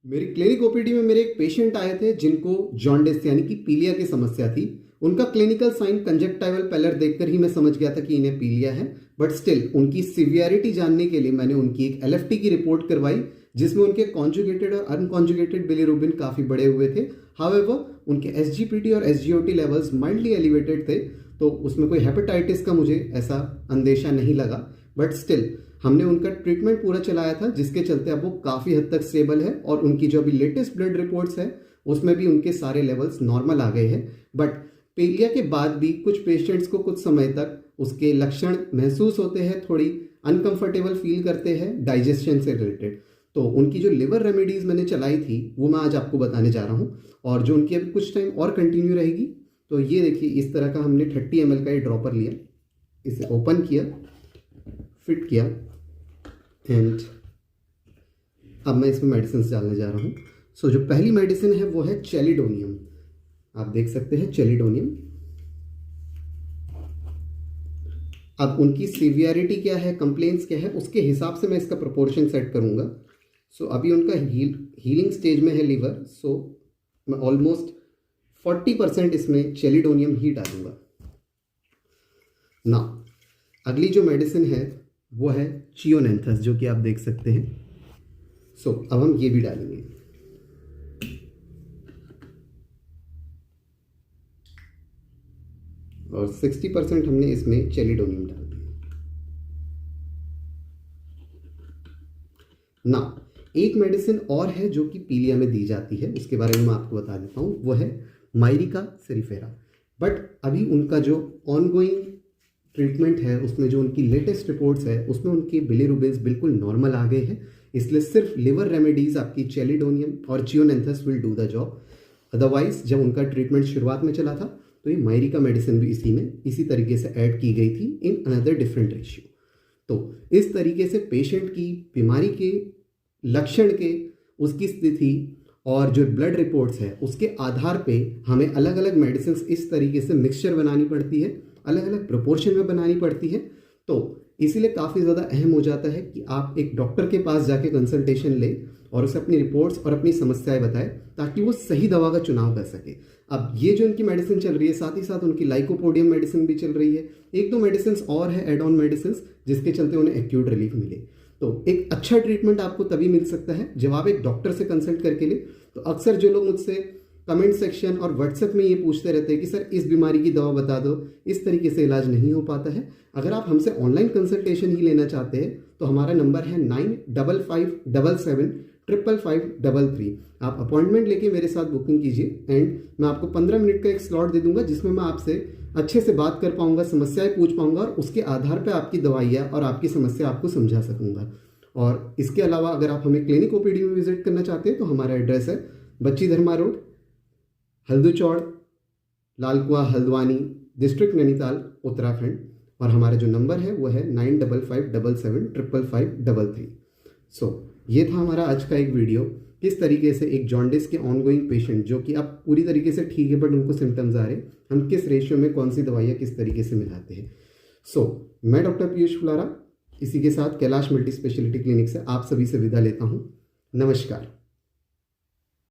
मेरी clinic OPD में मेरे एक पेशेंट आए थे जिनको जॉन्डिस यानी कि पीलिया की समस्या थी। उनका क्लिनिकल साइन कंजक्टाइवल पैलर देखकर ही मैं समझ गया था कि इन्हें पीलिया है। बट स्टिल उनकी सिवियरिटी जानने के लिए मैंने उनकी एक एलएफटी की रिपोर्ट करवाई जिसमें उनके कॉन्जुगेटेड और अनकॉन्जुगेटेड बिलीरुबिन काफ़ी बड़े हुए थे। हाउएवर उनके एसजीपीटी और एसजीओटी लेवल्स माइल्डली एलिवेटेड थे, तो उसमें कोई हेपेटाइटिस का मुझे ऐसा अंदेशा नहीं लगा। बट स्टिल हमने उनका ट्रीटमेंट पूरा चलाया था जिसके चलते अब वो काफ़ी हद तक स्टेबल है और उनकी जो अभी लेटेस्ट ब्लड रिपोर्ट्स है उसमें भी उनके सारे लेवल्स नॉर्मल आ गए हैं। बट पीलिया के बाद भी कुछ पेशेंट्स को कुछ समय तक उसके लक्षण महसूस होते हैं, थोड़ी अनकंफर्टेबल फील करते हैं डाइजेशन से रिलेटेड। तो उनकी जो लिवर रेमेडीज़ मैंने चलाई थी वो मैं आज आपको बताने जा रहा हूँ और जो उनकी अभी कुछ टाइम और कंटिन्यू रहेगी। तो ये देखिए, इस तरह का हमने 30 ml का ये ड्रॉपर लिया, इसे ओपन किया, फिट किया एंड अब मैं इसमें मेडिसिन डालने जा रहा हूँ। सो जो पहली मेडिसिन है वो है चेलिडोनियम। आप देख सकते हैं चेलिडोनियम। अब उनकी सीवियरिटी क्या है, कंप्लेंट्स क्या है, उसके हिसाब से मैं इसका प्रोपोर्शन सेट करूँगा। सो अभी उनका हीलिंग स्टेज में है लीवर, सो मैं ऑलमोस्ट 40% इसमें चेलिडोनियम ही डालूंगा ना। अगली जो मेडिसिन है वो है चियोनेंथस, जो कि आप देख सकते हैं। सो अब हम ये भी डालेंगे। और 60% हमने इसमें चेलिडोनियम डाल दिया ना। एक मेडिसिन और है जो कि पीलिया में दी जाती है, उसके बारे में मैं आपको बता देता हूँ। वो है मायरिका सेरिफेरा। बट अभी उनका जो ऑनगोइंग ट्रीटमेंट है उसमें जो उनकी लेटेस्ट रिपोर्ट्स है उसमें उनके बिलीरुबिन्स बिल्कुल नॉर्मल आ गए हैं। इसलिए सिर्फ लिवर रेमेडीज़ आपकी चेलिडोनियम और Chionanthus will do the job. Otherwise जब उनका ट्रीटमेंट शुरुआत में चला था तो ये मायरिका मेडिसिन भी इसी तरीके से ऐड की गई थी इन अनदर डिफरेंट रेशियो। तो इस तरीके से पेशेंट की बीमारी के लक्षण के, उसकी स्थिति और जो ब्लड रिपोर्ट्स है उसके आधार पे हमें अलग अलग मेडिसिन इस तरीके से मिक्सचर बनानी पड़ती है, अलग अलग प्रोपोर्शन में बनानी पड़ती है। तो इसीलिए काफ़ी ज़्यादा अहम हो जाता है कि आप एक डॉक्टर के पास जाके कंसल्टेशन लें और उसे अपनी रिपोर्ट्स और अपनी समस्याएं बताएं ताकि वो सही दवा का चुनाव कर सके। अब ये जो उनकी मेडिसिन चल रही है, साथ ही साथ उनकी लाइकोपोडियम मेडिसिन भी चल रही है। एक दो मेडिसिन और है एड ऑन मेडिसिन जिसके चलते उन्हें एक्यूट रिलीफ मिले। तो एक अच्छा ट्रीटमेंट आपको तभी मिल सकता है जब आप एक डॉक्टर से कंसल्ट करके ले। तो अक्सर जो लोग मुझसे कमेंट सेक्शन और व्हाट्सएप में ये पूछते रहते हैं कि सर इस बीमारी की दवा बता दो, इस तरीके से इलाज नहीं हो पाता है। अगर आप हमसे ऑनलाइन कंसल्टेशन ही लेना चाहते हैं तो हमारा नंबर है 9557755533। आप अपॉइंटमेंट लेके मेरे साथ बुकिंग कीजिए एंड मैं आपको 15 मिनट का एक स्लॉट दे दूंगा जिसमें मैं आपसे अच्छे से बात कर पाऊंगा, समस्याएं पूछ पाऊंगा और उसके आधार पर आपकी दवाइयाँ और आपकी समस्या आपको समझा सकूंगा। और इसके अलावा अगर आप हमें क्लिनिक ओपीडी में विजिट करना चाहते हैं तो हमारा एड्रेस है बच्ची धर्मा रोड, हल्दूचौड़, लालकुआ, हल्द्वानी, डिस्ट्रिक्ट नैनीताल, उत्तराखंड। और हमारा जो नंबर है वो है 9557755533। सो ये था हमारा आज का एक वीडियो, किस तरीके से एक जॉन्डिस के ऑनगोइंग पेशेंट जो कि अब पूरी तरीके से ठीक है बट उनको सिम्टम्स आ रहे, हम किस रेशियो में कौन सी दवाइयाँ किस तरीके से मिलाते हैं। मैं डॉक्टर पीयूष फुलारा इसी के साथ कैलाश मल्टी स्पेशलिटी क्लिनिक से आप सभी से विदा लेता हूँ। नमस्कार।